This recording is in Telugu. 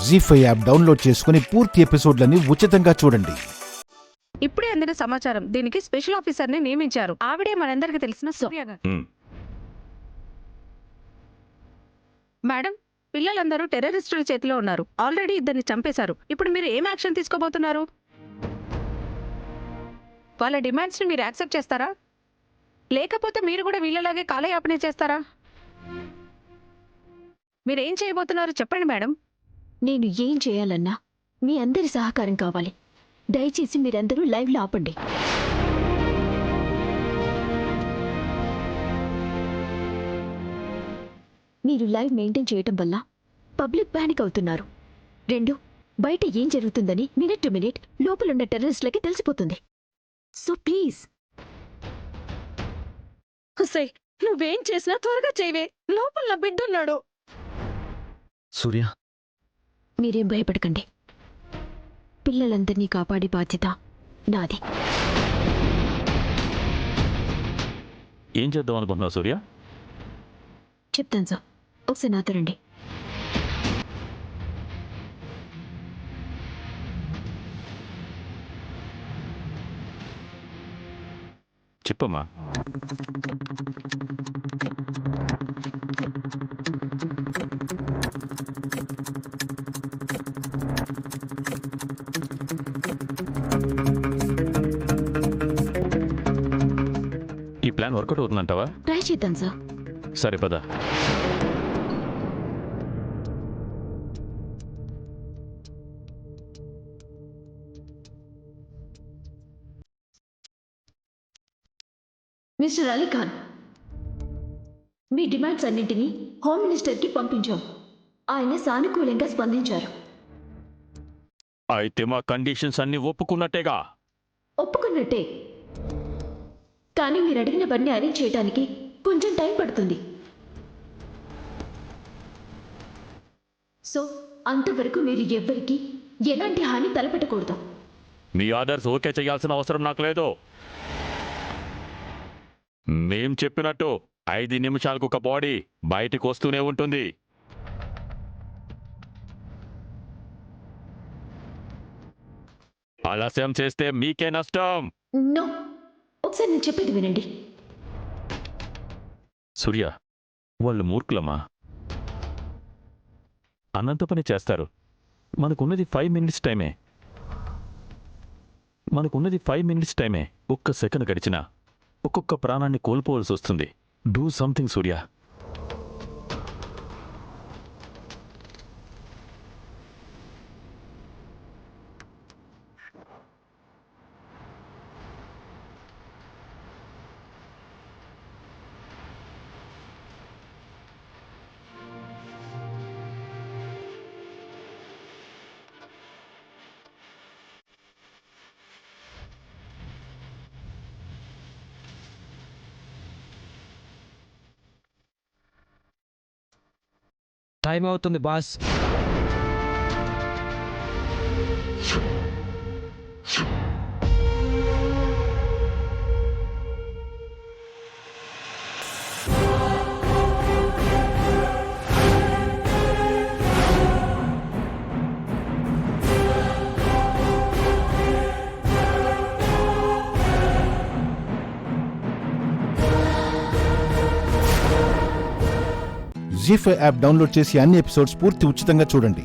జీ5 యాప్ డౌన్లోడ్ చేసుకుని పూర్తి ఎపిసోడ్లని ఉచితంగా చూడండి. ఇప్పుడే అందిన సమాచారం. దీనికి స్పెషల్ ఆఫీసర్ ని నియమించారు. ఆవిడే మనందరికి తెలిసిన సూర్య గారు. మేడం, పిల్లలందరూ టెర్రరిస్టుల చేతిలో ఉన్నారు. ఆల్రెడీ ఇద్దరిని చంపేశారు. ఇప్పుడు మీరు ఏం యాక్షన్ తీసుకోబోతున్నారు? వాళ్ళ డిమాండ్స్ ని మీరు యాక్సెప్ట్ చేస్తారా, లేకపోతే మీరు కూడా వీళ్ళలాగే కాలయాపన చేస్తారా? మీరేం చేయబోతున్నారు చెప్పండి మేడం. నేను ఏం చేయాలన్నా మీ అందరి సహకారం కావాలి. దయచేసి మీరందరూ లైవ్లో ఆపండి. మీరు లైవ్ మెయింటైన్ చేయటం వల్ల పబ్లిక్ ప్యానిక్ అవుతున్నారు. 2, బయట ఏం జరుగుతుందని మినిట్ టు మినిట్ లోపలున్న టెర్రరిస్టులకి తెలిసిపోతుంది. So please. హుసే, నువ్వేం చేసినా త్వరగా చేయవే. లోపల నా బిడ్డున్నాడు. సూర్య, మీరేం భయపడకండి. పిల్లలందరినీ కాపాడే బాధ్యత నాది. ఏం చేద్దాం అనుకుంటున్నావు సూర్య? చెప్తాను సార్, ఒకసారి నాతో రండి. చెప్పమ్మా. ఈ ప్లాన్ వర్కౌట్ అవుతుందంటావా? ట్రై చేద్దాం సార్. సరే పద. మిస్టర్ అలీఖాన్, మీ డిమాండ్స్ అన్నింటినీ హోమ్ మినిస్టర్కి పంపించాం. ఆయన సానుకూలంగా స్పందించారు. అయితే మా కండిషన్స్ అన్ని ఒప్పుకున్నట్టేగా? ఒప్పుకున్నట్టే, కానీ మీరు అడిగినవన్నీ అరేంజ్ చేయడానికి కొంచెం టైం పడుతుంది. సో అంతవరకు మీరు ఎవ్వరికి ఎలాంటి హాని తలపెట్టకూడదు. మీ ఆర్డర్స్ ఓకే చేయాల్సిన అవసరం నాకు లేదు. మేం చెప్పినట్టు 5 నిమిషాలకు ఒక బాడీ బయటికి వస్తూనే ఉంటుంది. ఆలస్యం చేస్తే మీకే నష్టం. నో, ఒకసారి నేను చెప్పేది వినండి. సూర్య, వాళ్ళు మూర్ఖులమ్మా. అనంత పని చేస్తారు. మనకున్నది 5 మినిట్స్ టైమే. ఒక్క సెకండ్ గడిచినా ఒక్కొక్క ప్రాణాన్ని కోల్పోవలసి వస్తుంది. Do something Surya. టైం అవుతుంది బాస్. జీ5 యాప్ డౌన్లోడ్ చేసి అన్ని ఎపిసోడ్స్ పూర్తి ఉచితంగా చూడండి.